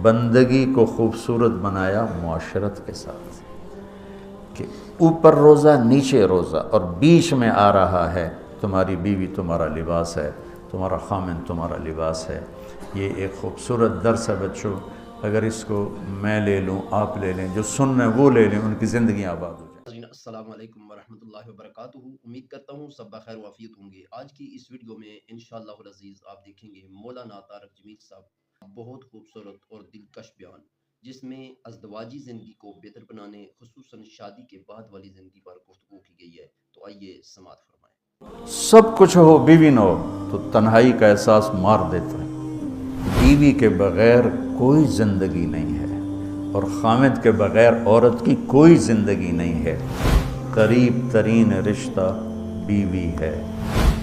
بندگی کو خوبصورت بنایا معاشرت کے ساتھ، کہ اوپر روزہ نیچے روزہ اور بیچ میں آ رہا ہے تمہاری بیوی تمہارا لباس ہے، تمہارا خامن تمہارا لباس ہے۔ یہ ایک خوبصورت درس ہے بچوں، اگر اس کو میں لے لوں، آپ لے لیں، جو سن رہے ہیں وہ لے لیں، ان کی زندگیاں آباد ہو جائیں۔ السلام علیکم ورحمۃ اللہ وبرکاتہ۔ امید کرتا ہوں سب بخیر و عافیت ہوں گے۔ آج کی اس ویڈیو میں انشاءاللہ العزیز آپ دیکھیں گے مولانا طارق جمیل صاحب بہت خوبصورت اور دلکش بیان، جس میں ازدواجی زندگی کو بہتر بنانے، خصوصاً شادی کے بعد والی زندگی پر گفتگو کی گئی ہے۔ تو آئیے سماعت فرمائیں۔ سب کچھ ہو بیوی نہ ہو تو تنہائی کا احساس مار دیتا ہے۔ بیوی کے بغیر کوئی زندگی نہیں ہے، اور خامد کے بغیر عورت کی کوئی زندگی نہیں ہے۔ قریب ترین رشتہ بیوی ہے۔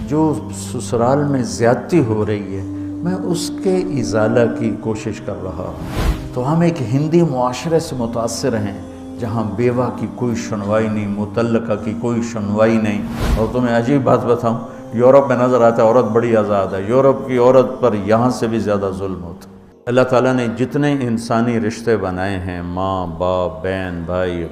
جو سسرال میں زیادتی ہو رہی ہے، میں اس کے ازالہ کی کوشش کر رہا ہوں۔ تو ہم ایک ہندی معاشرے سے متاثر ہیں جہاں بیوہ کی کوئی سنوائی نہیں، مطلقہ کی کوئی سنوائی نہیں۔ اور تمہیں عجیب بات بتاؤں، یورپ میں نظر آتا ہے عورت بڑی آزاد ہے، یورپ کی عورت پر یہاں سے بھی زیادہ ظلم ہوتا ہے۔ اللہ تعالیٰ نے جتنے انسانی رشتے بنائے ہیں، ماں باپ، بہن بھائی،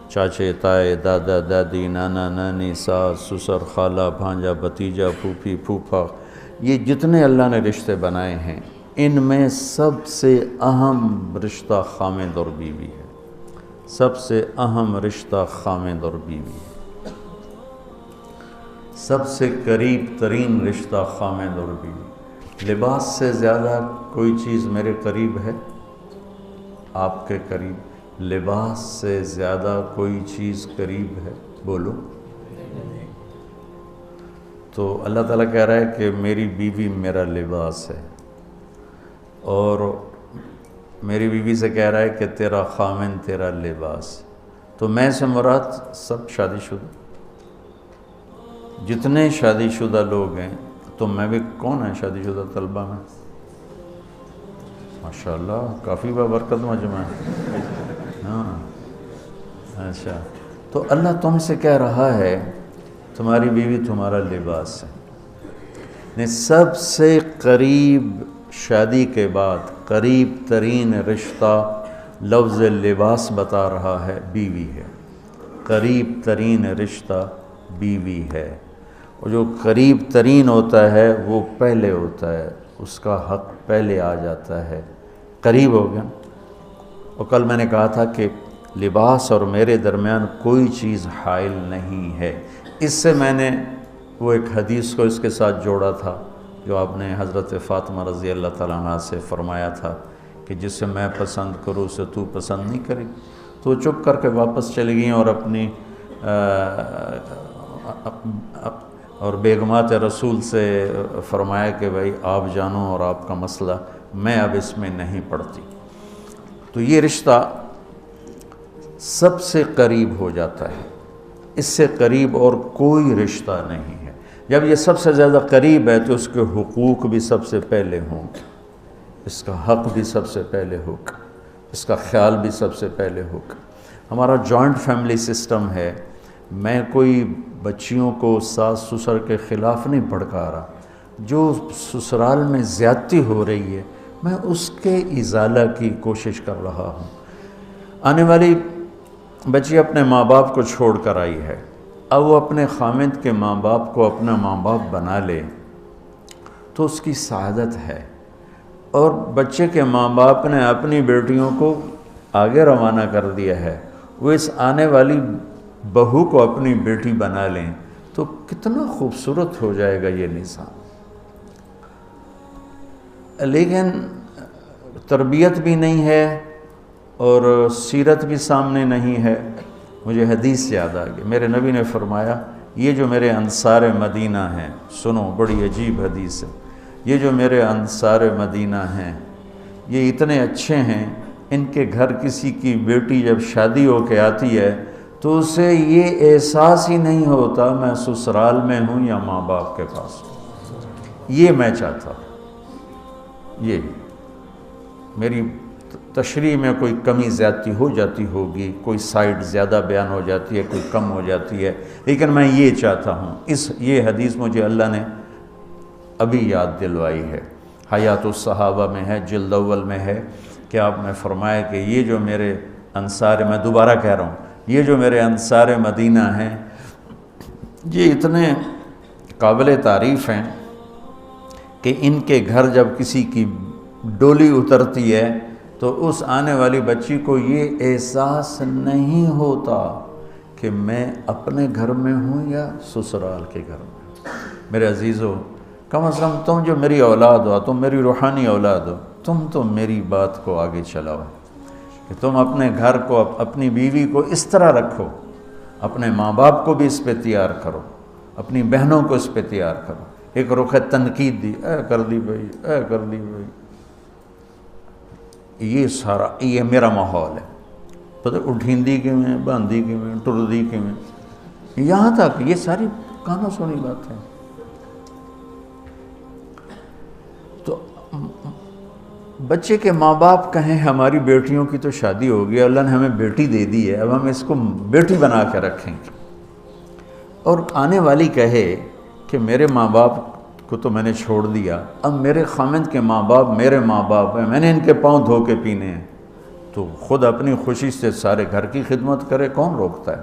چاچے تائے، دادا دادی، نانا نانی، ساس سسر، خالہ بھانجا، بھتیجا، پھوپھی پھوپھا، یہ جتنے اللہ نے رشتے بنائے ہیں، ان میں سب سے اہم رشتہ خامد اور بیوی ہے۔ سب سے اہم رشتہ خامد اور بیوی ہے۔ سب سے قریب ترین رشتہ خامد اور بیوی۔ لباس سے زیادہ کوئی چیز میرے قریب ہے؟ آپ کے قریب لباس سے زیادہ کوئی چیز قریب ہے؟ بولو۔ تو اللہ تعالیٰ کہہ رہا ہے کہ میری بیوی میرا لباس ہے، اور میری بیوی سے کہہ رہا ہے کہ تیرا خامن تیرا لباس۔ تو میں سے مراد سب شادی شدہ، جتنے شادی شدہ لوگ ہیں، تو میں بھی کون ہے شادی شدہ طلبہ میں؟ ماشاءاللہ کافی بابرکت مجمع ہے۔ ہاں اچھا، تو اللہ تم سے کہہ رہا ہے تمہاری بیوی تمہارا لباس ہے۔ سب سے قریب شادی کے بعد قریب ترین رشتہ لفظ لباس بتا رہا ہے بیوی ہے۔ قریب ترین رشتہ بیوی ہے، اور جو قریب ترین ہوتا ہے وہ پہلے ہوتا ہے، اس کا حق پہلے آ جاتا ہے، قریب ہو گیا۔ اور کل میں نے کہا تھا کہ لباس اور میرے درمیان کوئی چیز حائل نہیں ہے۔ اس سے میں نے وہ ایک حدیث کو اس کے ساتھ جوڑا تھا جو آپ نے حضرت فاطمہ رضی اللہ تعالیٰ عنہ سے فرمایا تھا کہ جسے میں پسند کروں اسے تو پسند نہیں کری۔ تو چپ کر کے واپس چلی گئیں اور اپنی اور بیگمات رسول سے فرمایا کہ بھائی آپ جانو اور آپ کا مسئلہ، میں اب اس میں نہیں پڑتی۔ تو یہ رشتہ سب سے قریب ہو جاتا ہے، اس سے قریب اور کوئی رشتہ نہیں ہے۔ جب یہ سب سے زیادہ قریب ہے تو اس کے حقوق بھی سب سے پہلے ہوں گے، اس کا حق بھی سب سے پہلے ہوگا، اس کا خیال بھی سب سے پہلے ہوگا۔ ہمارا جوائنٹ فیملی سسٹم ہے۔ میں کوئی بچیوں کو ساس سسر کے خلاف نہیں بھڑکا رہا، جو سسرال میں زیادتی ہو رہی ہے میں اس کے ازالہ کی کوشش کر رہا ہوں۔ آنے والی بچی اپنے ماں باپ کو چھوڑ کر آئی ہے، اب وہ اپنے خامد کے ماں باپ کو اپنا ماں باپ بنا لے تو اس کی سعادت ہے، اور بچے کے ماں باپ نے اپنی بیٹیوں کو آگے روانہ کر دیا ہے، وہ اس آنے والی بہو کو اپنی بیٹی بنا لیں تو کتنا خوبصورت ہو جائے گا یہ نظام۔ لیکن تربیت بھی نہیں ہے اور سیرت بھی سامنے نہیں ہے۔ مجھے حدیث یاد آ گئی، میرے نبی نے فرمایا یہ جو میرے انصار مدینہ ہیں، سنو بڑی عجیب حدیث ہے، یہ جو میرے انصار مدینہ ہیں یہ اتنے اچھے ہیں، ان کے گھر کسی کی بیٹی جب شادی ہو کے آتی ہے تو اسے یہ احساس ہی نہیں ہوتا میں سسرال میں ہوں یا ماں باپ کے پاس ہوں۔ یہ میں چاہتا ہوں، یہ میری تشریح میں کوئی کمی زیادتی ہو جاتی ہوگی، کوئی سائڈ زیادہ بیان ہو جاتی ہے، کوئی کم ہو جاتی ہے، لیکن میں یہ چاہتا ہوں۔ یہ حدیث مجھے اللہ نے ابھی یاد دلوائی ہے، حیات الصحابہ میں ہے، جلد اول میں ہے، کہ آپ نے فرمایا کہ یہ جو میرے انصار، میں دوبارہ کہہ رہا ہوں، یہ جو میرے انصار مدینہ ہیں یہ اتنے قابل تعریف ہیں کہ ان کے گھر جب کسی کی ڈولی اترتی ہے تو اس آنے والی بچی کو یہ احساس نہیں ہوتا کہ میں اپنے گھر میں ہوں یا سسرال کے گھر میں ہوں۔ میرے عزیزو، کم از کم تم جو میری اولاد ہو، تم میری روحانی اولاد ہو، تم تو میری بات کو آگے چلاؤ کہ تم اپنے گھر کو، اپنی بیوی کو اس طرح رکھو، اپنے ماں باپ کو بھی اس پہ تیار کرو، اپنی بہنوں کو اس پہ تیار کرو۔ ایک رخ تنقید دی، اے کر دی بھائی، اے کر دی بھائی، یہ سارا یہ میرا ماحول ہے۔ پتہ اٹھیندی کے میں، باندھی کے میں، ٹردی کے میں، یہاں تک یہ ساری کانوں سنی بات ہے۔ تو بچے کے ماں باپ کہیں ہماری بیٹیوں کی تو شادی ہو گئی، اللہ نے ہمیں بیٹی دے دی ہے، اب ہم اس کو بیٹی بنا کے رکھیں گے، اور آنے والی کہے کہ میرے ماں باپ کو تو میں نے چھوڑ دیا، اب میرے خامند کے ماں باپ میرے ماں باپ ہیں، میں نے ان کے پاؤں دھو کے پینے ہیں، تو خود اپنی خوشی سے سارے گھر کی خدمت کرے، کون روکتا ہے؟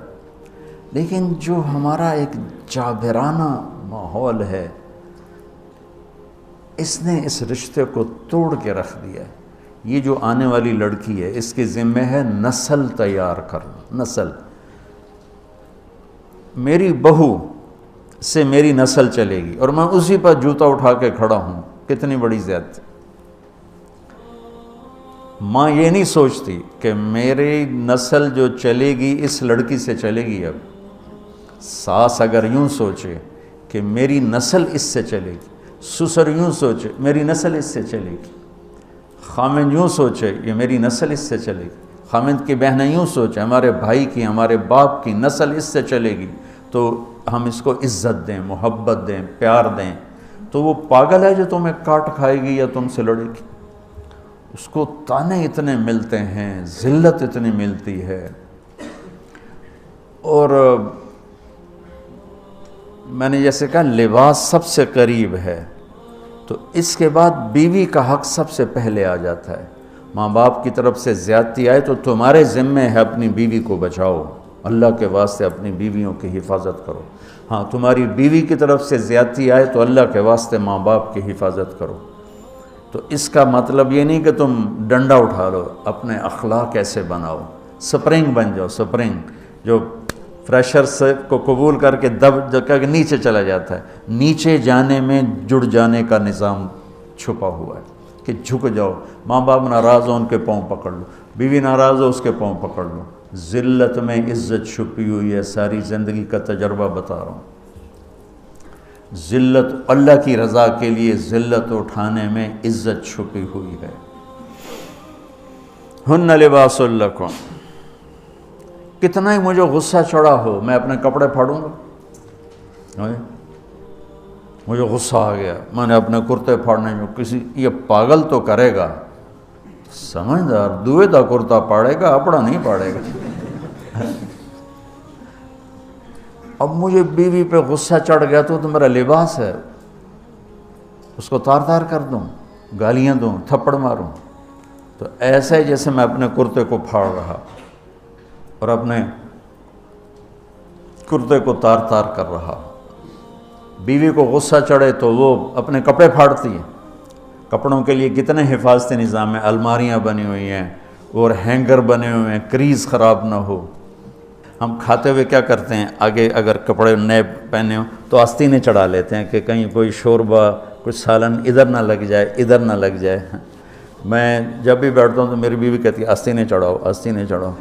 لیکن جو ہمارا ایک جابرانہ ماحول ہے، اس نے اس رشتے کو توڑ کے رکھ دیا ہے۔ یہ جو آنے والی لڑکی ہے اس کے ذمہ ہے نسل تیار کرنا، نسل۔ میری بہو سے میری نسل چلے گی اور میں اسی پر جوتا اٹھا کے کھڑا ہوں، کتنی بڑی زیادتی۔ ماں یہ نہیں سوچتی کہ میری نسل جو چلے گی اس لڑکی سے چلے گی۔ اب ساس اگر یوں سوچے کہ میری نسل اس سے چلے گی، سسر یوں سوچے میری نسل اس سے چلے گی، خامند یوں سوچے یہ میری نسل اس سے چلے گی، خامند کی بہنیں یوں سوچیں ہمارے بھائی کی، ہمارے باپ کی نسل اس سے چلے گی، تو ہم اس کو عزت دیں، محبت دیں، پیار دیں۔ تو وہ پاگل ہے جو تمہیں کاٹ کھائے گی یا تم سے لڑے گی؟ اس کو تانے اتنے ملتے ہیں، ذلت اتنی ملتی ہے۔ اور میں نے جیسے کہا لباس سب سے قریب ہے، تو اس کے بعد بیوی کا حق سب سے پہلے آ جاتا ہے۔ ماں باپ کی طرف سے زیادتی آئے تو تمہارے ذمہ ہے اپنی بیوی کو بچاؤ، اللہ کے واسطے اپنی بیویوں کی حفاظت کرو۔ ہاں تمہاری بیوی کی طرف سے زیادتی آئے تو اللہ کے واسطے ماں باپ کی حفاظت کرو۔ تو اس کا مطلب یہ نہیں کہ تم ڈنڈا اٹھا لو، اپنے اخلاق ایسے بناؤ، سپرنگ بن جاؤ، سپرنگ جو فریشر سے کو قبول کر کے دب کر کے نیچے چلا جاتا ہے۔ نیچے جانے میں جڑ جانے کا نظام چھپا ہوا ہے کہ جھک جاؤ، ماں باپ ناراض ہو ان کے پاؤں پکڑ لو، بیوی ناراض ہو اس کے پاؤں پکڑ لو۔ ذلت میں عزت چھپی ہوئی ہے، ساری زندگی کا تجربہ بتا رہا ہوں۔ ذلت اللہ کی رضا کے لیے ذلت اٹھانے میں عزت چھپی ہوئی ہے۔ ہن لباس لکم، کتنا ہی مجھے غصہ چڑھا ہو میں اپنے کپڑے پھاڑوں گا، مجھے غصہ آ گیا میں نے اپنے کرتے پھاڑنے میں، کسی یہ پاگل تو کرے گا، سمجھدار دوئے دا کرتا پاڑے گا، اپنا نہیں پاڑے گا۔ اب مجھے بیوی پہ غصہ چڑھ گیا تو میرا لباس ہے، اس کو تار تار کر دوں، گالیاں دوں، تھپڑ ماروں، تو ایسے جیسے میں اپنے کرتے کو پھاڑ رہا اور اپنے کرتے کو تار تار کر رہا۔ بیوی کو غصہ چڑھے تو وہ اپنے کپڑے پھاڑتی ہے۔ کپڑوں کے لیے کتنے حفاظتی نظام ہیں، الماریاں بنی ہوئی ہیں اور ہینگر بنے ہوئے ہیں، کریز خراب نہ ہو۔ ہم کھاتے ہوئے کیا کرتے ہیں، آگے اگر کپڑے نئے پہنے ہوں تو آستینیں چڑھا لیتے ہیں کہ کہیں کوئی شوربہ، کچھ سالن ادھر نہ لگ جائے، ادھر نہ لگ جائے۔ میں جب بھی بیٹھتا ہوں تو میری بیوی کہتی ہے آستینیں چڑھاؤ، آستینیں چڑھاؤ،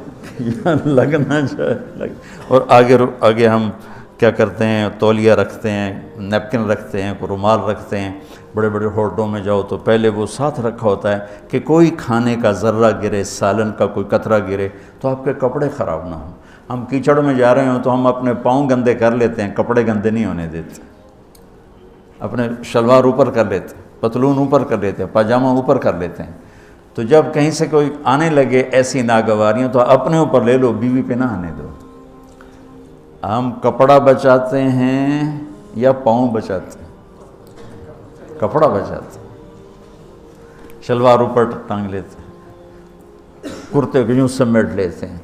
لگ نہ جائے۔ اور آگے ہم کیا کرتے ہیں، تولیہ رکھتے ہیں، نیپکن رکھتے ہیں، رومال رکھتے ہیں۔ بڑے بڑے ہوٹلوں میں جاؤ تو پہلے وہ ساتھ رکھا ہوتا ہے کہ کوئی کھانے کا ذرہ گرے، سالن کا کوئی قطرہ گرے تو آپ کے کپڑے خراب نہ ہوں۔ ہم کیچڑ میں جا رہے ہوں تو ہم اپنے پاؤں گندے کر لیتے ہیں، کپڑے گندے نہیں ہونے دیتے۔ اپنے شلوار اوپر کر لیتے ہیں، پتلون اوپر کر لیتے ہیں، پاجامہ اوپر کر لیتے ہیں۔ تو جب کہیں سے کوئی آنے لگے ایسی ناگواریاں تو اپنے اوپر لے لو، بیوی پہ نہ آنے دو۔ ہم کپڑا بچاتے ہیں یا پاؤں بچاتے ہیں؟ کپڑا بچاتے ہیں، شلوار اوپر ٹانگ لیتے ہیں۔ کرتے کو یوں سمیٹ لیتے ہیں.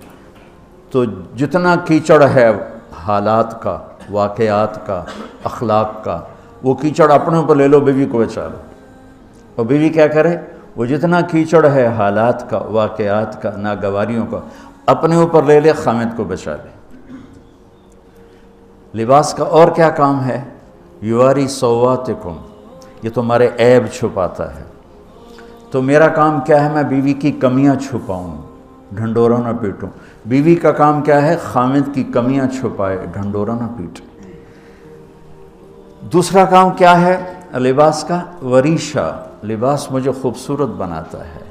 تو جتنا کیچڑ ہے حالات کا، واقعات کا، اخلاق کا، وہ کیچڑ اپنے اوپر لے لو، بیوی کو بچا لو. اور بیوی کیا کرے؟ وہ جتنا کیچڑ ہے حالات کا، واقعات کا، ناگواریوں کا، اپنے اوپر لے لے، خامد کو بچا لے. لباس کا اور کیا کام ہے؟ یواری سواتکم، یہ تمہارے عیب چھپاتا ہے. تو میرا کام کیا ہے؟ میں بیوی کی کمیاں چھپاؤں، ڈھنڈورا نہ پیٹوں. بیوی کا کام کیا ہے؟ خامد کی کمیاں چھپائے، ڈھنڈورا نہ پیٹے. دوسرا کام کیا ہے لباس کا؟ وریشہ، لباس مجھے خوبصورت بناتا ہے.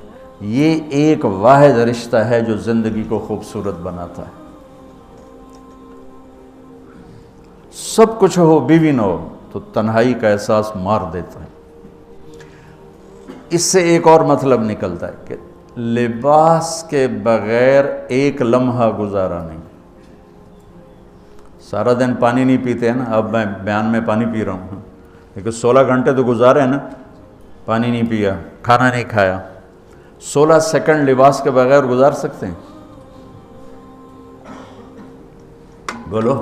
یہ ایک واحد رشتہ ہے جو زندگی کو خوبصورت بناتا ہے. سب کچھ ہو، بیوی نہ ہو تو تنہائی کا احساس مار دیتا ہے. اس سے ایک اور مطلب نکلتا ہے کہ لباس کے بغیر ایک لمحہ گزارا نہیں. سارا دن پانی نہیں پیتے ہیں نا، اب میں بیان میں پانی پی رہا ہوں، لیکن 16 گھنٹے تو گزارے ہیں نا، پانی نہیں پیا، کھانا نہیں کھایا. 16 سیکنڈ لباس کے بغیر گزار سکتے ہیں؟ بولو.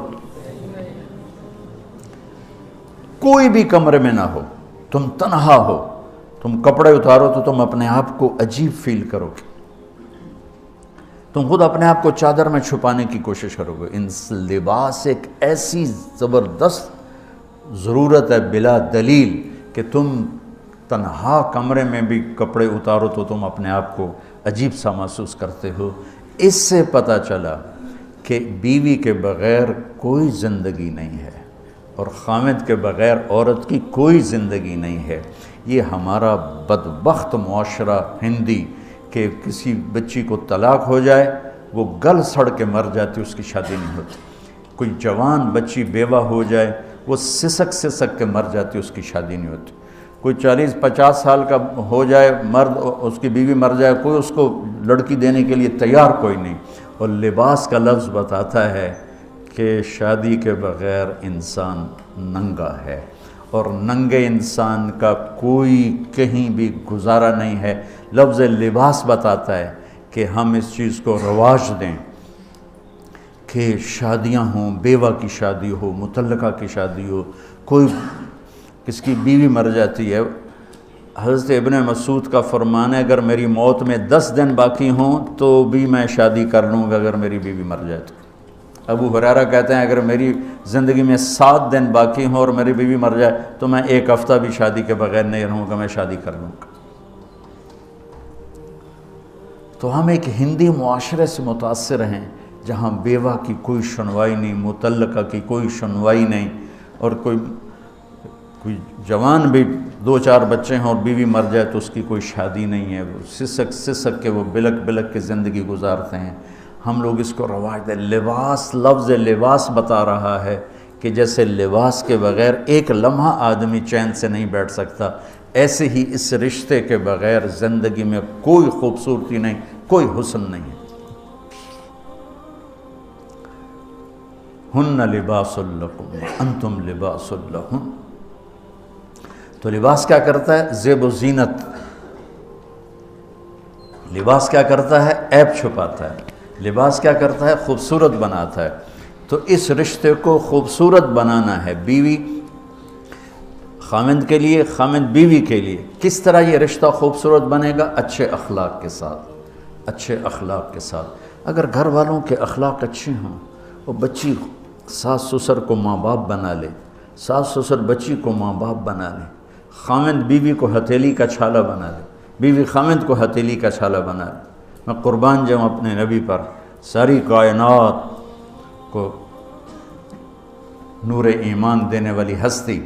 کوئی بھی کمرے میں نہ ہو، تم تنہا ہو، تم کپڑے اتارو تو تم اپنے آپ کو عجیب فیل کرو گے. تم خود اپنے آپ کو چادر میں چھپانے کی کوشش کرو گے. ان لباس ایک ایسی زبردست ضرورت ہے بلا دلیل کہ تم تنہا کمرے میں بھی کپڑے اتارو تو تم اپنے آپ کو عجیب سا محسوس کرتے ہو. اس سے پتہ چلا کہ بیوی کے بغیر کوئی زندگی نہیں ہے اور خامد کے بغیر عورت کی کوئی زندگی نہیں ہے. یہ ہمارا بدبخت معاشرہ ہندی کہ کسی بچی کو طلاق ہو جائے وہ گل سڑ کے مر جاتی، اس کی شادی نہیں ہوتی. کوئی جوان بچی بیوہ ہو جائے وہ سسک سسک کے مر جاتی، اس کی شادی نہیں ہوتی. کوئی 40-50 سال کا ہو جائے مرد، اس کی بیوی مر جائے، کوئی اس کو لڑکی دینے کے لیے تیار کوئی نہیں. اور لباس کا لفظ بتاتا ہے کہ شادی کے بغیر انسان ننگا ہے، اور ننگے انسان کا کوئی کہیں بھی گزارا نہیں ہے. لفظ لباس بتاتا ہے کہ ہم اس چیز کو رواج دیں کہ شادیاں ہوں، بیوہ کی شادی ہو، مطلقہ کی شادی ہو، کوئی کس کی بیوی مر جاتی ہے. حضرت ابن مسعود کا فرمان ہے اگر میری موت میں 10 دن باقی ہوں تو بھی میں شادی کر لوں گا اگر میری بیوی مر جائے تو. ابو ہریرہ کہتے ہیں اگر میری زندگی میں 7 دن باقی ہوں اور میری بیوی مر جائے تو میں 1 ہفتہ بھی شادی کے بغیر نہیں رہوں گا، میں شادی کر لوں گا. تو ہم ایک ہندی معاشرے سے متاثر ہیں جہاں بیوہ کی کوئی سنوائی نہیں، مطلقہ کی کوئی سنوائی نہیں، اور کوئی جوان بھی 2-4 بچے ہیں اور بیوی مر جائے تو اس کی کوئی شادی نہیں ہے. وہ سسک سسک کے وہ بلک بلک کے زندگی گزارتے ہیں. ہم لوگ اس کو رواج دیں. لباس، لفظ لباس بتا رہا ہے کہ جیسے لباس کے بغیر ایک لمحہ آدمی چین سے نہیں بیٹھ سکتا، ایسے ہی اس رشتے کے بغیر زندگی میں کوئی خوبصورتی نہیں، کوئی حسن نہیں ہے. ہن لباس لکم انتم لباس لہن. تو لباس کیا کرتا ہے؟ زیب و زینت. لباس کیا کرتا ہے؟ عیب چھپاتا ہے. لباس کیا کرتا ہے؟ خوبصورت بناتا ہے. تو اس رشتے کو خوبصورت بنانا ہے بیوی خامند کے لیے، خامند بیوی کے لیے. کس طرح یہ رشتہ خوبصورت بنے گا؟ اچھے اخلاق کے ساتھ. اچھے اخلاق کے ساتھ. اگر گھر والوں کے اخلاق اچھے ہوں اور بچی ساس سسر کو ماں باپ بنا لے، ساس سسر بچی کو ماں باپ بنا لے، خامند بیوی کو ہتھیلی کا چھالہ بنا لے، بیوی خامند کو ہتھیلی کا چھالہ بنا لے. میں قربان جاؤں اپنے نبی پر. ساری کائنات کو نور ایمان دینے والی ہستی،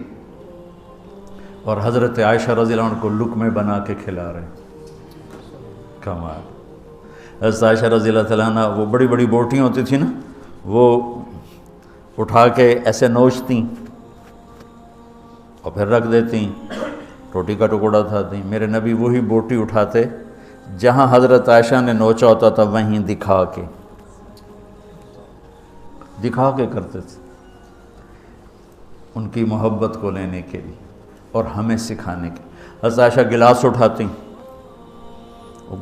اور حضرت عائشہ رضی اللہ عنہ کو لقمے بنا کے کھلا رہے. کمال. حضرت عائشہ رضی اللہ تعالیٰ عنہ وہ بڑی بڑی بوٹیاں ہوتی تھیں نا، وہ اٹھا کے ایسے نوچتیں اور پھر رکھ دیتیں، روٹی کا ٹکڑا اٹھاتی. میرے نبی وہی بوٹی اٹھاتے جہاں حضرت عائشہ نے نوچا ہوتا تھا، وہیں دکھا کے کرتے تھے، ان کی محبت کو لینے کے لیے اور ہمیں سکھانے کے. حضرت عائشہ گلاس اٹھاتی،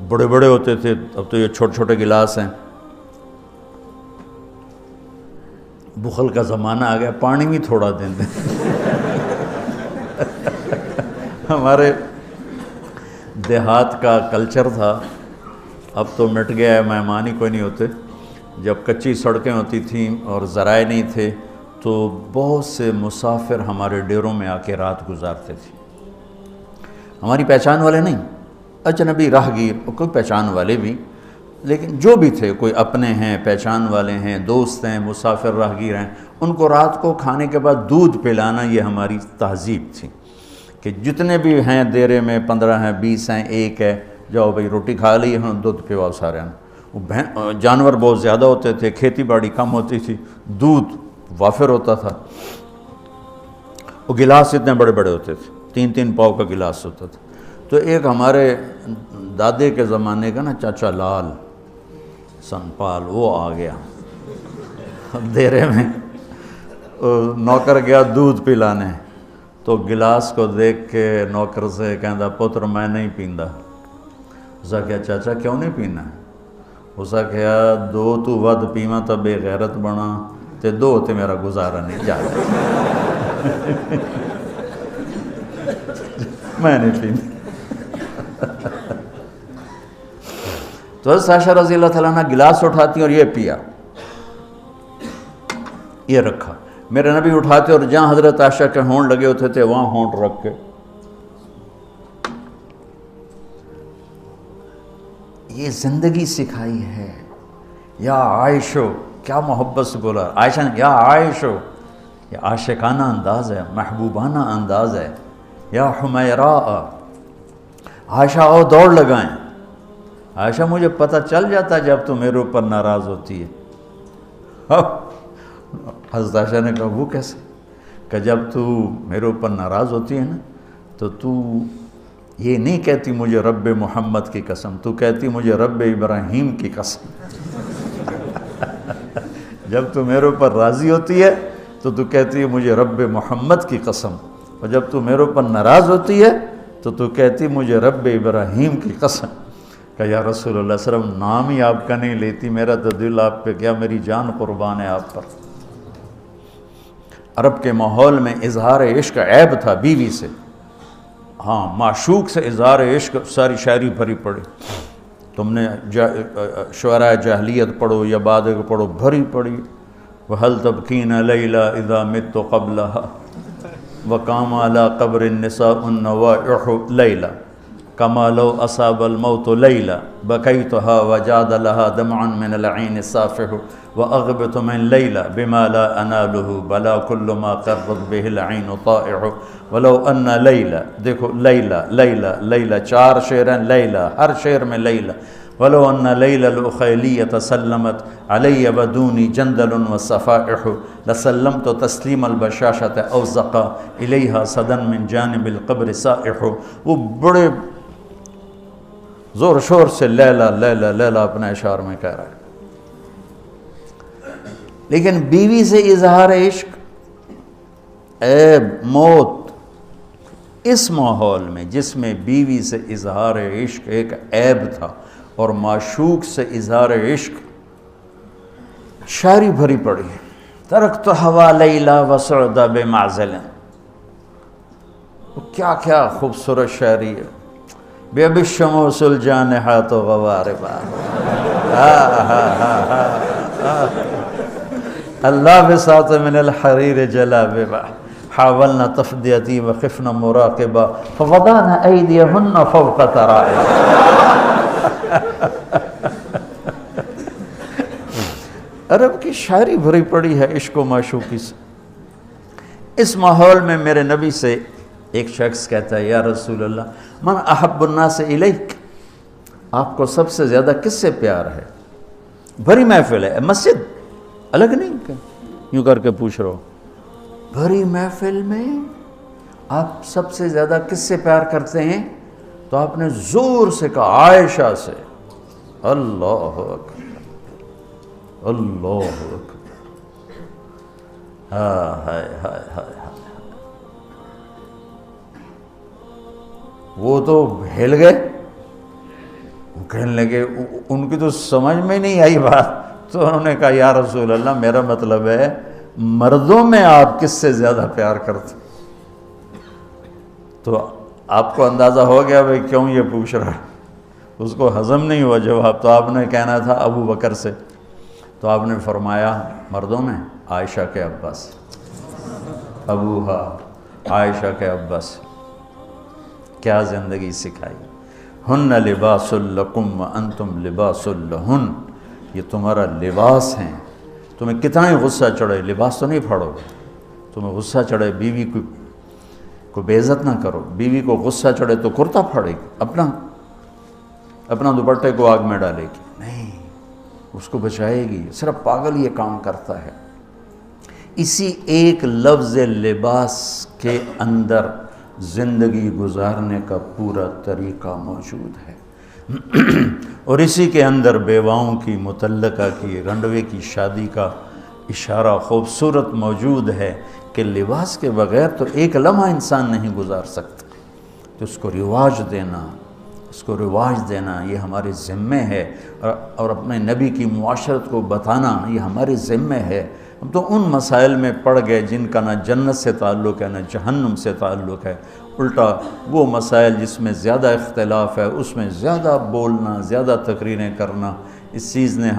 بڑے بڑے ہوتے تھے، اب تو یہ چھوٹے چھوٹے گلاس ہیں. بخل کا زمانہ آ گیا، پانی بھی تھوڑا دیں دیں. ہمارے دیہات کا کلچر تھا، اب تو مٹ گیا ہے، مہمان ہی کوئی نہیں ہوتے. جب کچی سڑکیں ہوتی تھیں اور ذرائع نہیں تھے تو بہت سے مسافر ہمارے ڈیروں میں آ کے رات گزارتے تھے. ہماری پہچان والے نہیں، اجنبی راہگیر، کوئی پہچان والے بھی، لیکن جو بھی تھے، کوئی اپنے ہیں، پہچان والے ہیں، دوست ہیں، مسافر راہگیر ہیں، ان کو رات کو کھانے کے بعد دودھ پلانا یہ ہماری تہذیب تھی کہ جتنے بھی ہیں دیرے میں 15 ہیں، 20 ہیں، ایک ہے، جاؤ بھائی روٹی کھا لی، ہاں دودھ پواؤ سارے ہیں. جانور بہت زیادہ ہوتے تھے، کھیتی باڑی کم ہوتی تھی، دودھ وافر ہوتا تھا. وہ گلاس اتنے بڑے بڑے ہوتے تھے، 3 پاؤ کا گلاس ہوتا تھا. تو ایک ہمارے دادے کے زمانے کا نا چاچا لال سنپال، وہ آ گیا دیرے میں. نوکر گیا دودھ پلانے، تو گلاس کو دیکھ کے نوکر سے کہندا پتر میں نہیں پیندا. اسا کہا چاچا کیوں نہیں پینا؟ اسا کہا دو تو ود پیواں تو بے غیرت بنا، تے دو تے میرا گزارا نہیں جا رہا. میں نہیں پیندا. تو حضرت عائشہ رضی اللہ تعالیٰ عنہ گلاس اٹھاتی اور یہ پیا، یہ رکھا. میرے نبی اٹھاتے اور جہاں حضرت عائشہ کے ہونٹ لگے ہوتے تھے وہاں ہونٹ رکھ کے. یہ زندگی سکھائی ہے. یا عائشو، کیا محبت سے بولا عائشہ نے، یا عائشو، یہ عاشقانہ انداز ہے، محبوبانہ انداز ہے. یا حمیراء، عائشہ آؤ دوڑ لگائیں. عائشہ مجھے پتہ چل جاتا جب تو میرے اوپر ناراض ہوتی ہے. حضرت عائشہ نے کہا وہ کیسے؟ کہ جب تو میرے اوپر ناراض ہوتی ہے نا تو یہ نہیں کہتی مجھے رب محمد کی قسم، تو کہتی مجھے رب ابراہیم کی قسم. جب تو میرے اوپر راضی ہوتی ہے تو کہتی ہے مجھے رب محمد کی قسم، اور جب تو میرے اوپر ناراض ہوتی ہے تو کہتی مجھے رب ابراہیم کی قسم. کہ یا رسول اللہ صلی اللہ علیہ وسلم نام ہی آپ کا نہیں لیتی، میرا تو دل آپ پہ گیا، میری جان قربان ہے آپ پر. عرب کے ماحول میں اظہار عشق عیب تھا بیوی سے. ہاں معشوق سے اظہار عشق، ساری شاعری بھری پڑی. تم نے شعراء جاہلیت پڑھو یا بعد کو پڑھو، بھری پڑی. وَهَلْ تَبْكِينَ لَيْلَا إِذَا مِتُّ قَبْلَهَا وَقَامَ عَلَىٰ قَبْرِ النِّسَاءُ النَّوَائِحُ لَيْلَا كَمَا لَوْ أَصَابَ الْمَوْتُ لَيْلَا بَكَيْتُهَا وَجَادَ لَهَا دَمْعًا مِنَ الْعَيْنِ الصَّافِحُ وَأَغْبِطُ مِنْ لَيْلَا بِمَا لَا أَنَالُهُ بَلَا كُلُّ مَا قَرَّتْ بِهِ الْعَيْنُ طَائِعُ وَلَوْ أَنَّ لَيْلَا. دیکھو لیلہ لیلہ لیلہ، 4 شعر ہیں لیلہ، ہر شعر میں لیلہ. وَلَوْ أَنَّ لَيْلَ الْأُخَيْلِيَّةَ سَلَّمَتْ عَلَيَّ وَدُونِي جَنْدَلٌ وَالصَّفَائِحُ لَسَلَّمْتُ تَسْلِيمَ الْبَشَاشَةِ أَوْزَقَ إِلَيْهَا صَدًا مِنْ جَانِبِ الْقَبْرِ سَائِحُ. وہ بڑے زور شور سے لیلہ لیلہ لیلہ اپنے اشعار میں کہہ رہا ہے. لیکن بیوی سے اظہار عشق عیب، موت. اس ماحول میں جس میں بیوی سے اظہار عشق ایک عیب تھا اور معشوق سے اظہار عشق شاعری بھری پڑی. ترکت ہوا لیلا وسعد بمعزل، کیا کیا خوبصورت شاعری ہے. بے بالشموس الجانحات غواربا، اللہ بساط من الحریر جلاببا حاولنا تفدیتی وخفنا مراقبا فوضعنا ایدیہن فوق ترائب. عرب کی شاعری بھری پڑی ہے عشق و معشوقی سے. اس ماحول میں میرے نبی سے ایک شخص کہتا ہے یا رسول اللہ من احب الناس الیک، آپ کو سب سے زیادہ کس سے پیار ہے؟ بھری محفل ہے، مسجد الگ نہیں کہ یوں کر کے پوچھ رہا ہو. بھری محفل میں آپ سب سے زیادہ کس سے پیار کرتے ہیں؟ تو آپ نے زور سے کہا عائشہ سے. اللہ اکبر اللہ اکبر. ہائے ہائے ہائے ہائے. وہ تو ہل گئے، وہ کہنے لگے ان کی تو سمجھ میں نہیں آئی بات، تو انہوں نے کہا یا رسول اللہ میرا مطلب ہے مردوں میں آپ کس سے زیادہ پیار کرتے؟ تو آپ کو اندازہ ہو گیا بھائی کیوں یہ پوچھ رہا ہے، اس کو ہضم نہیں ہوا جواب۔ تو آپ نے کہنا تھا ابو بکر سے، تو آپ نے فرمایا مردوں میں عائشہ کے ابا سے، ابوہا عائشہ کے ابا سے۔ کیا زندگی سکھائی، ہن لباس لکم وانتم لباس لہن، یہ تمہارا لباس ہیں، تمہیں کتنا ہی غصہ چڑھے لباس تو نہیں پھاڑو گے، تمہیں غصہ چڑھے بیوی کو بے عزت نہ کرو، بیوی کو غصہ چڑھے تو کرتا پھاڑے گی، اپنا دوپٹے کو آگ میں ڈالے گی، نہیں اس کو بچائے گی، صرف پاگل یہ کام کرتا ہے۔ اسی ایک لفظ لباس کے اندر زندگی گزارنے کا پورا طریقہ موجود ہے، اور اسی کے اندر بیواؤں کی، مطلقہ کی، رنڈوے کی شادی کا اشارہ خوبصورت موجود ہے کہ لباس کے بغیر تو ایک لمحہ انسان نہیں گزار سکتا، تو اس کو رواج دینا یہ ہمارے ذمے ہے، اور اپنے نبی کی معاشرت کو بتانا یہ ہمارے ذمے ہے۔ ہم تو ان مسائل میں پڑ گئے جن کا نہ جنت سے تعلق ہے نہ جہنم سے تعلق ہے، الٹا وہ مسائل جس میں زیادہ اختلاف ہے اس میں زیادہ بولنا، زیادہ تقریریں کرنا، اس چیز نے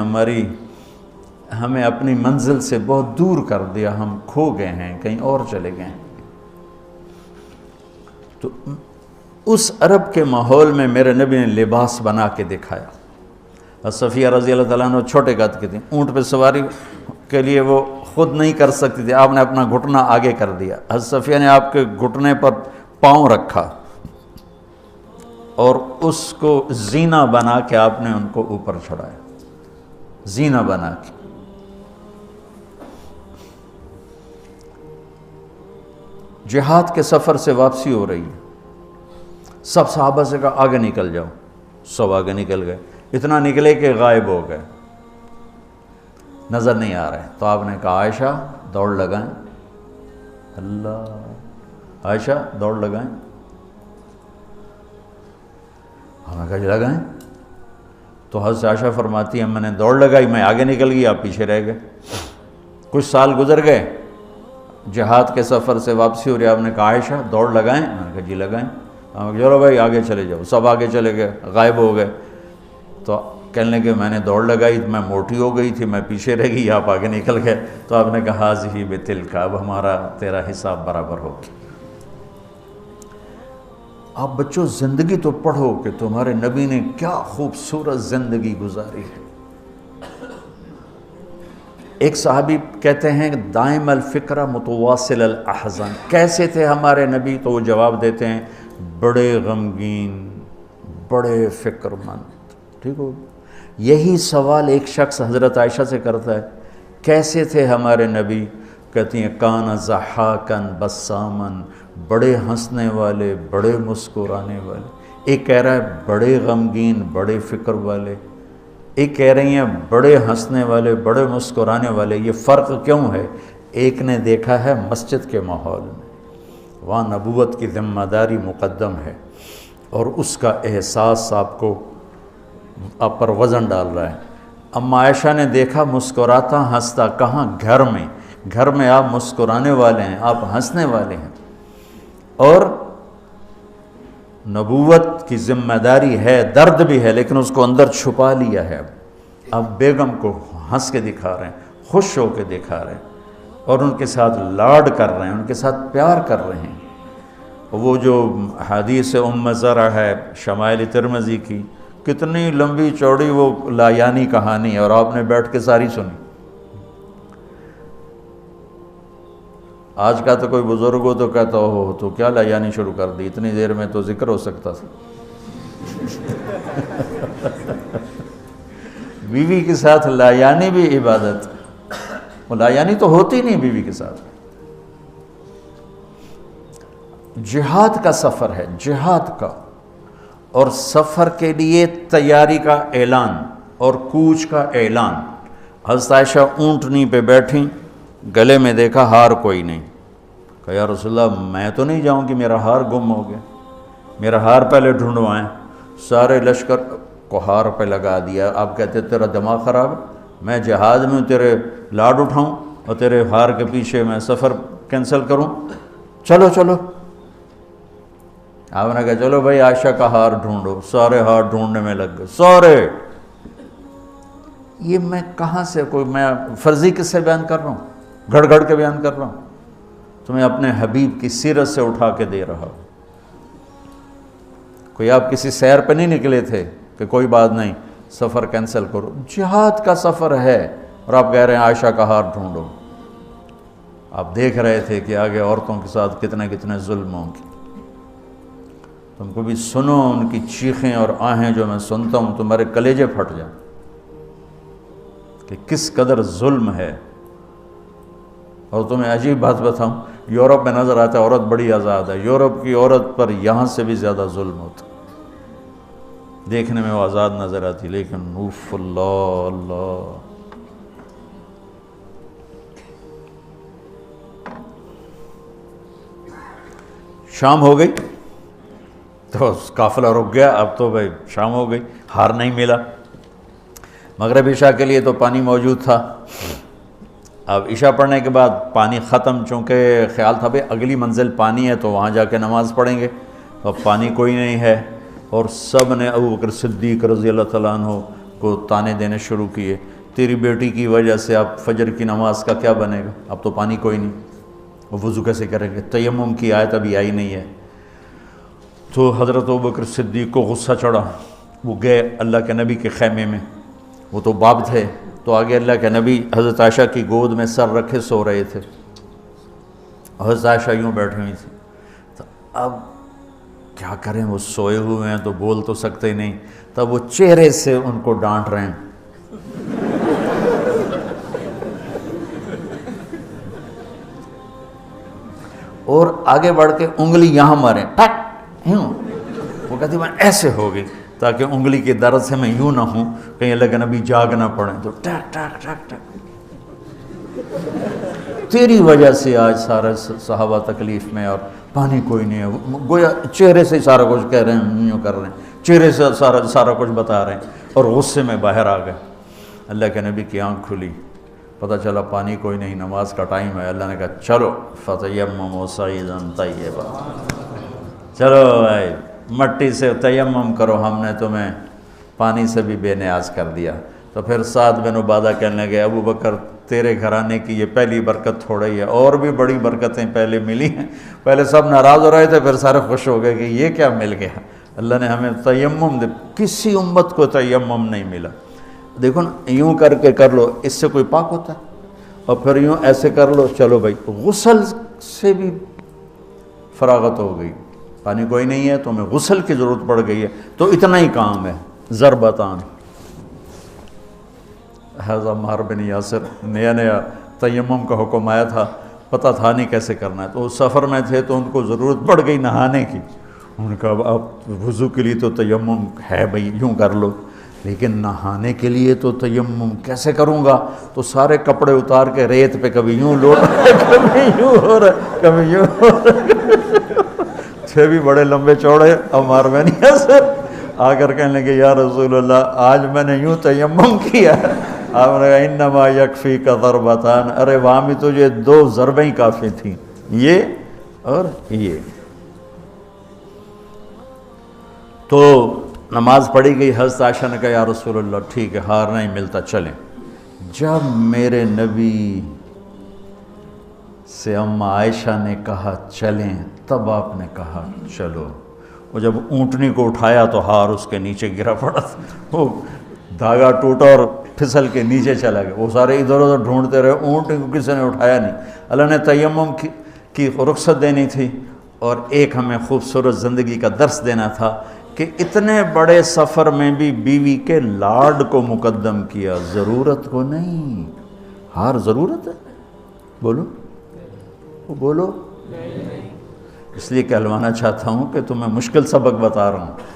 ہمیں اپنی منزل سے بہت دور کر دیا، ہم کھو گئے ہیں، کہیں اور چلے گئے ہیں۔ تو اس عرب کے ماحول میں میرے نبی نے لباس بنا کے دکھایا۔ صفیہ رضی اللہ تعالیٰ عنہ چھوٹے قد کی تھیں، اونٹ پہ سواری کے لیے وہ خود نہیں کر سکتی تھی، آپ نے اپنا گھٹنا آگے کر دیا، حضرت صفیہ نے آپ کے گھٹنے پر پاؤں رکھا اور اس کو زینہ بنا کے آپ نے ان کو اوپر چڑھایا، زینہ بنا کے۔ جہاد کے سفر سے واپسی ہو رہی ہے، سب صحابہ سے کہا آگے نکل جاؤ، سب آگے نکل گئے، اتنا نکلے کہ غائب ہو گئے، نظر نہیں آ رہے۔ تو آپ نے کہا عائشہ دوڑ لگائیں، اللہ، عائشہ دوڑ لگائیں، ہم نے کہا جی لگائیں۔ تو حضرت عائشہ فرماتی ہیں میں نے دوڑ لگائی، میں آگے نکل گئی، آپ پیچھے رہ گئے۔ کچھ سال گزر گئے، جہاد کے سفر سے واپسی ہو رہی، آپ نے کہا عائشہ دوڑ لگائیں، میں نے کہا جی لگائیں۔ چلو بھائی آگے چلے جاؤ، سب آگے چلے گئے، غائب ہو گئے۔ تو کہنے لگے میں نے دوڑ لگائی، میں موٹی ہو گئی تھی، میں پیچھے رہ گئی، آپ آگے نکل گئے۔ تو آپ نے کہا حاضی بتلک، اب ہمارا تیرا حساب برابر ہو گیا۔ آپ بچوں زندگی تو پڑھو کہ تمہارے نبی نے کیا خوبصورت زندگی گزاری ہے۔ ایک صحابی کہتے ہیں دائم الفکرہ متواصل الاحزان، کیسے تھے ہمارے نبی؟ تو وہ جواب دیتے ہیں بڑے غمگین، بڑے فکر مند۔ ٹھیک ہو، یہی سوال ایک شخص حضرت عائشہ سے کرتا ہے کیسے تھے ہمارے نبی؟ کہتی ہیں کان ضحاکن بسامن، بڑے ہنسنے والے، بڑے مسکرانے والے۔ ایک کہہ رہا ہے بڑے غمگین، بڑے فکر والے، ایک کہہ رہی ہیں بڑے ہنسنے والے، بڑے مسکرانے والے۔ یہ فرق کیوں ہے؟ ایک نے دیکھا ہے مسجد کے ماحول میں، وہاں نبوت کی ذمہ داری مقدم ہے، اور اس کا احساس آپ پر وزن ڈال رہا ہے۔ اما عائشہ نے دیکھا مسکراتا ہنستا، کہاں؟ گھر میں آپ مسکرانے والے ہیں، آپ ہنسنے والے ہیں، اور نبوت کی ذمہ داری ہے، درد بھی ہے، لیکن اس کو اندر چھپا لیا ہے۔ اب بیگم کو ہنس کے دکھا رہے ہیں، خوش ہو کے دکھا رہے ہیں، اور ان کے ساتھ لاڈ کر رہے ہیں، ان کے ساتھ پیار کر رہے ہیں۔ وہ جو حدیث ام زرع ہے شمائل ترمذی کی، کتنی لمبی چوڑی وہ لایانی کہانی ہے، اور آپ نے بیٹھ کے ساری سنی۔ آج کا تو کوئی بزرگ ہو تو کہتا ہو تو کیا لایانی شروع کر دی، اتنی دیر میں تو ذکر ہو سکتا تھا۔ بیوی کے ساتھ لایانی بھی عبادت، وہ لایانی تو ہوتی نہیں بیوی کے ساتھ۔ جہاد کا سفر ہے، جہاد کا، اور سفر کے لیے تیاری کا اعلان اور کوچ کا اعلان۔ حضرت عائشہ اونٹنی پہ بیٹھیں، گلے میں دیکھا ہار کوئی نہیں، کہا یا رسول اللہ میں تو نہیں جاؤں کہ میرا ہار گم ہو گیا، میرا ہار پہلے ڈھونڈوائیں۔ سارے لشکر کوہار پہ لگا دیا. آپ کہتے تیرا دماغ خراب ہے, میں جہاد میں تیرے لاڈ اٹھاؤں اور تیرے ہار کے پیچھے میں سفر کینسل کروں؟ چلو چلو. آپ نے کہا چلو بھائی عائشہ کا ہار ڈھونڈو. سارے ہار ڈھونڈنے میں لگ گئے سارے. یہ میں کہاں سے کوئی میں فرضی قصے بیان کر رہا ہوں؟ گھڑ گھڑ کے بیان کر رہا ہوں. تمہیں اپنے حبیب کی سیرت سے اٹھا کے دے رہا ہوں. کوئی آپ کسی سیر پہ نہیں نکلے تھے کہ کوئی بات نہیں سفر کینسل کرو. جہاد کا سفر ہے اور آپ کہہ رہے ہیں عائشہ کا ہار ڈھونڈو. آپ دیکھ رہے تھے کہ آگے عورتوں کے ساتھ کتنے کتنے ظلم ہوں گے. تم کو بھی سنو ان کی چیخیں اور آہیں جو میں سنتا ہوں تمہارے کلیجے پھٹ جائیں کہ کس قدر ظلم ہے. اور تمہیں عجیب بات بتاؤں, یورپ میں نظر آتا ہے عورت بڑی آزاد ہے. یورپ کی عورت پر یہاں سے بھی زیادہ ظلم ہوتا. دیکھنے میں وہ آزاد نظر آتی لیکن اوف اللہ اللہ. شام ہو گئی تو قافلہ رک گیا. اب تو بھائی شام ہو گئی, ہار نہیں ملا. مغرب عشاء کے لیے تو پانی موجود تھا. اب عشاء پڑھنے کے بعد پانی ختم, چونکہ خیال تھا بھائی اگلی منزل پانی ہے تو وہاں جا کے نماز پڑھیں گے. تو اب پانی کوئی نہیں ہے اور سب نے ابو بکر صدیق رضی اللہ تعالیٰ عنہ کو تانے دینے شروع کیے. تیری بیٹی کی وجہ سے اب فجر کی نماز کا کیا بنے گا؟ اب تو پانی کوئی نہیں, وہ وضو کیسے کریں گے؟ تیمم کی آیت ابھی آئی نہیں ہے. تو حضرت ابو بکر صدیق کو غصہ چڑھا. وہ گئے اللہ کے نبی کے خیمے میں. وہ تو باب تھے تو آگے اللہ کے نبی حضرت عائشہ کی گود میں سر رکھے سو رہے تھے. حضرت عائشہ یوں بیٹھے ہوئی تھی. تو اب کیا کریں, وہ سوئے ہوئے ہیں تو بول تو سکتے ہی نہیں. تب وہ چہرے سے ان کو ڈانٹ رہے ہیں. اور آگے بڑھ کے انگلی یہاں ماریں ٹک یوں. وہ کہتی میں ایسے ہو گئی تاکہ انگلی کے درد سے میں یوں نہ ہوں کہیں اللہ کے نبی جاگ نہ پڑیں. تو ٹک ٹک ٹک ٹک تیری وجہ سے آج سارے صحابہ تکلیف میں اور پانی کوئی نہیں ہے. گویا چہرے سے سارا کچھ کہہ رہے ہیں, یوں کر رہے ہیں, چہرے سے سارا کچھ بتا رہے ہیں اور غصے میں باہر آ گئے. اللہ کے نبی کی آنکھ کھلی, پتہ چلا پانی کوئی نہیں, نماز کا ٹائم ہے. اللہ نے کہا چلو فتیمموا صعیدا طیبا, چلو بھائی مٹی سے تیمم کرو, ہم نے تمہیں پانی سے بھی بے نیاز کر دیا. تو پھر سعد بن عبادہ کہنے لگے ابو بکر تیرے گھرانے کی یہ پہلی برکت تھوڑا ہی ہے, اور بھی بڑی برکتیں پہلے ملی ہیں. پہلے سب ناراض ہو رہے تھے, پھر سارے خوش ہو گئے کہ یہ کیا مل گیا, اللہ نے ہمیں تیمم دے. کسی امت کو تیمم نہیں ملا. دیکھو نا, یوں کر کے کر لو, اس سے کوئی پاک ہوتا ہے, اور پھر یوں ایسے کر لو, چلو بھائی غسل سے بھی فراغت ہو گئی. پانی کوئی نہیں ہے تو ہمیں غسل کی ضرورت پڑ گئی ہے, تو اتنا ہی کام ہے. ضربتان حضرت عمار بن یاسر, نیا نیا تیمم کا حکم آیا تھا, پتہ تھا نہیں کیسے کرنا ہے, تو وہ سفر میں تھے تو ان کو ضرورت پڑ گئی نہانے کی. انہوں نے کہا اب وضو کے لیے تو تیمم ہے بھائی, یوں کر لو, لیکن نہانے کے لیے تو تیمم کیسے کروں گا؟ تو سارے کپڑے اتار کے ریت پہ کبھی یوں لوٹ رہے, کبھی یوں ہو رہا, کبھی یوں ہو رہا. تھے بھی بڑے لمبے چوڑے. عمار بن یاسر آ کر کہنے لگے یا رسول اللہ آج میں نے یوں تیمم کیا. آپ نے کہا انما یکفیک ضربتان, ارے وہاں بھی تجھے 2 ضربیں ہی کافی تھیں, یہ اور یہ. تو نماز پڑھی گئی. حضرت عائشہ نے کہا یا رسول اللہ ٹھیک ہے ہار نہیں ملتا, چلیں. جب میرے نبی سے اماں عائشہ نے کہا چلیں, تب آپ نے کہا چلو. اور جب اونٹنی کو اٹھایا تو ہار اس کے نیچے گرا پڑا, وہ دھاگا ٹوٹا اور پھسل کے نیچے چلا گیا. وہ سارے ادھر ادھر ڈھونڈتے رہے, اونٹنی کو کسی نے اٹھایا نہیں. اللہ نے تیمم کی رخصت دینی تھی اور ایک ہمیں خوبصورت زندگی کا درس دینا تھا کہ اتنے بڑے سفر میں بھی بیوی کے لاڈ کو مقدم کیا, ضرورت کو نہیں. ہار ضرورت ہے, بولو بولو. اس لیے کہلوانا چاہتا ہوں کہ تمہیں مشکل سبق بتا رہا ہوں.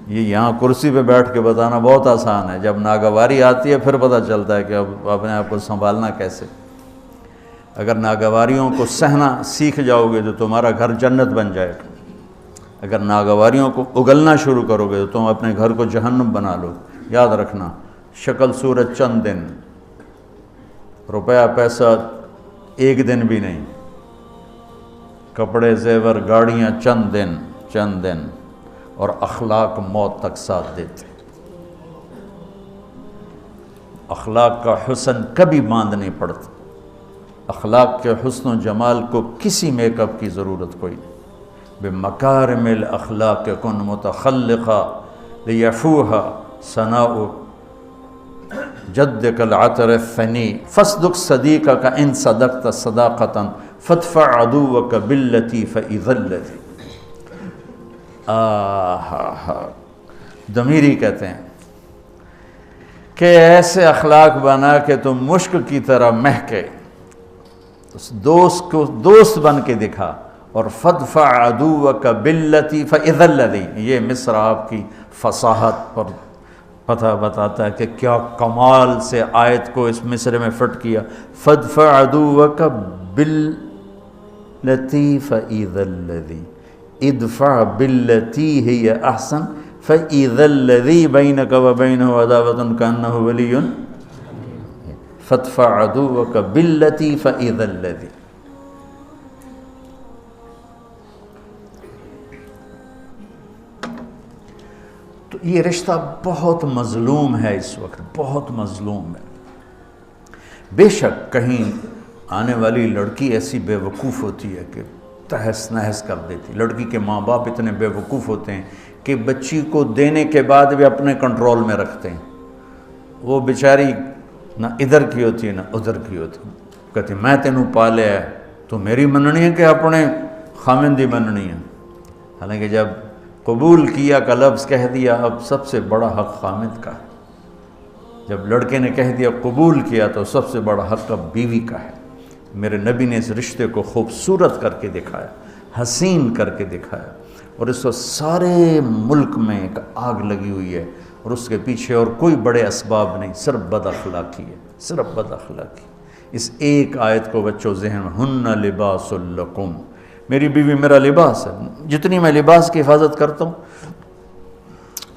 یہ یہاں کرسی پہ بیٹھ کے بتانا بہت آسان ہے, جب ناگواری آتی ہے پھر پتہ چلتا ہے کہ اب اپنے آپ کو سنبھالنا کیسے. اگر ناگواریوں کو سہنا سیکھ جاؤ گے تو تمہارا گھر جنت بن جائے گا. اگر ناگواریوں کو اگلنا شروع کرو گے تو تم اپنے گھر کو جہنم بنا لو۔ یاد رکھنا، شکل صورت چند دن، روپیہ پیسہ ایک دن بھی نہیں، کپڑے زیور گاڑیاں چند دن، اور اخلاق موت تک ساتھ دیتے۔ اخلاق کا حسن کبھی باندھ نہیں پڑتا، اخلاق کے حسن و جمال کو کسی میک اپ کی ضرورت کوئی نہیں۔ بمکارم الاخلاق کن متخلقا لیفوها ثناء جدک العطر الثنی فاصدق صدیقک ان صدقت صداقتا فادفع عدوک باللتی فاذا الذی۔ ضمیری کہتے ہیں کہ ایسے اخلاق بنا کہ تم مشک کی طرح مہکے، دوست کو دوست بن کے دکھا، اور فادفع عدوک باللتی فاذا الذی، یہ مصر آپ کی فصاحت پر پتہ بتاتا ہے کہ کیا کمال سے آیت کو اس مصرے میں فٹ کیا۔ فادفع عدوک باللتی فاذا الذی، ادفع باللتی ہی احسن فاذا الذی بینک وبینہ عداوۃ کانہ ولی، فادفع عدوک باللتی فاذا الذی۔ تو یہ رشتہ بہت مظلوم ہے، اس وقت بہت مظلوم ہے۔ بے شک کہیں آنے والی لڑکی ایسی بے وقوف ہوتی ہے کہ تہس نہس کر دیتی۔ لڑکی کے ماں باپ اتنے بے وقوف ہوتے ہیں کہ بچی کو دینے کے بعد بھی اپنے کنٹرول میں رکھتے ہیں۔ وہ بیچاری نہ ادھر کی ہوتی ہے نہ ادھر کی ہوتی ہے، کہتی میں تینوں پالے ہے، تو میری مننی ہے کہ اپنے خامند دی مننی ہے۔ حالانکہ جب قبول کیا کا لفظ کہہ دیا، اب سب سے بڑا حق خامند کا ہے۔ جب لڑکے نے کہہ دیا قبول کیا تو سب سے بڑا حق اب بیوی کا ہے۔ میرے نبی نے اس رشتے کو خوبصورت کر کے دکھایا، حسین کر کے دکھایا، اور اس کو سارے ملک میں ایک آگ لگی ہوئی ہے، اور اس کے پیچھے اور کوئی بڑے اسباب نہیں، صرف بد اخلاقی ہے، صرف بد اخلاقی۔ اس ایک آیت کو بچوں ذہن میں، ہن لباس لکم، میری بیوی میرا لباس ہے۔ جتنی میں لباس کی حفاظت کرتا ہوں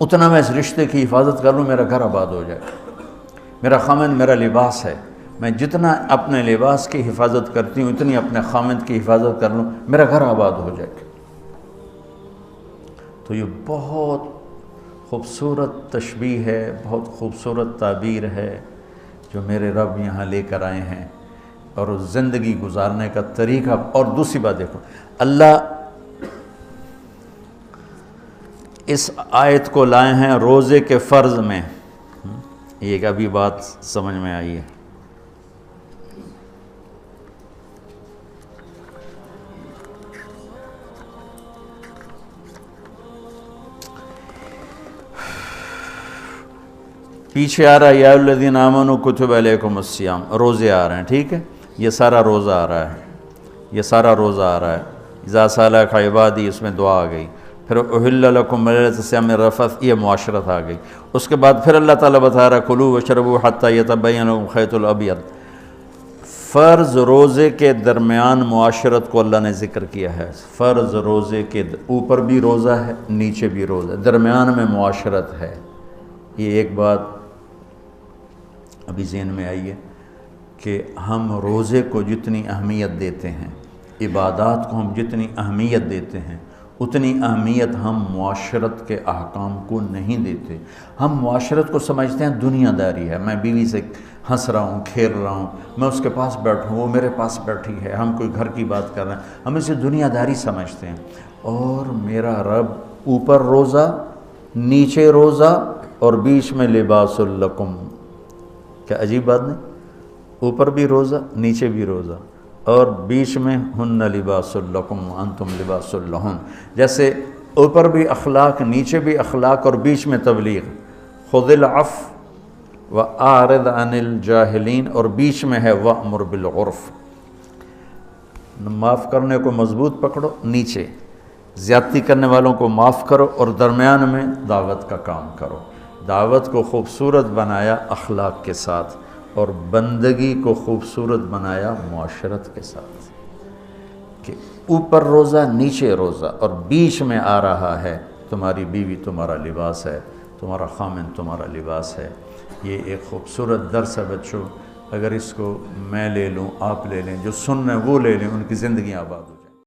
اتنا میں اس رشتے کی حفاظت کر لوں، میرا گھر آباد ہو جائے۔ میرا خامند میرا لباس ہے، میں جتنا اپنے لباس کی حفاظت کرتی ہوں اتنی اپنے خامند کی حفاظت کر لوں، میرا گھر آباد ہو جائے۔ تو یہ بہت خوبصورت تشبیہ ہے، بہت خوبصورت تعبیر ہے جو میرے رب یہاں لے کر آئے ہیں، اور زندگی گزارنے کا طریقہ۔ اور دوسری بات دیکھو، اللہ اس آیت کو لائے ہیں روزے کے فرض میں۔ یہ ابھی بات سمجھ میں آئی ہے۔ پیچھے آ رہا ہے یا الذین آمنوا کتب علیکم الصیام، روزے آ رہے ہیں، ٹھیک ہے، یہ سارا روزہ آ رہا ہے، یہ سارا روزہ آ رہا ہے۔ اذا سألک عبادی، اس میں دعا آ گئی، پھر احل لکم لیلۃ الصیام الرفث، یہ معاشرت آ گئی۔ اس کے بعد پھر اللہ تعالیٰ بتا رہا ہے کلوا واشربوا حتی یتبین لکم الخیط الابیض۔ فرض روزے کے درمیان معاشرت کو اللہ نے ذکر کیا ہے۔ فرض روزے کے اوپر بھی روزہ ہے، نیچے بھی روزہ ہے، درمیان میں معاشرت ہے۔ یہ ایک بات ابھی ذہن میں آئی ہے کہ ہم روزے کو جتنی اہمیت دیتے ہیں، عبادات کو ہم جتنی اہمیت دیتے ہیں، اتنی اہمیت ہم معاشرت کے احکام کو نہیں دیتے۔ ہم معاشرت کو سمجھتے ہیں دنیا داری ہے، میں بیوی سے ہنس رہا ہوں، کھیل رہا ہوں، میں اس کے پاس بیٹھوں، وہ میرے پاس بیٹھی ہے، ہم کوئی گھر کی بات کر رہے ہیں، ہم اسے دنیا داری سمجھتے ہیں۔ اور میرا رب اوپر روزہ، نیچے روزہ، اور بیچ میں لباس لکم، کیا عجیب بات نہیں؟ اوپر بھی روزہ، نیچے بھی روزہ، اور بیچ میں ہن لباس لکم وانتم لباس لہن۔ جیسے اوپر بھی اخلاق، نیچے بھی اخلاق، اور بیچ میں تبلیغ، خذ العفو واعرض عن الجاہلین، اور بیچ میں ہے وامر بالعرف، معاف کرنے کو مضبوط پکڑو، نیچے زیادتی کرنے والوں کو معاف کرو، اور درمیان میں دعوت کا کام کرو۔ دعوت کو خوبصورت بنایا اخلاق کے ساتھ، اور بندگی کو خوبصورت بنایا معاشرت کے ساتھ۔ کہ اوپر روزہ نیچے روزہ اور بیچ میں آ رہا ہے تمہاری بیوی تمہارا لباس ہے، تمہارا خامن تمہارا لباس ہے۔ یہ ایک خوبصورت درس ہے بچوں، اگر اس کو میں لے لوں، آپ لے لیں، جو سن رہے ہیں وہ لے لیں، ان کی زندگیاں آباد ہو جائیں۔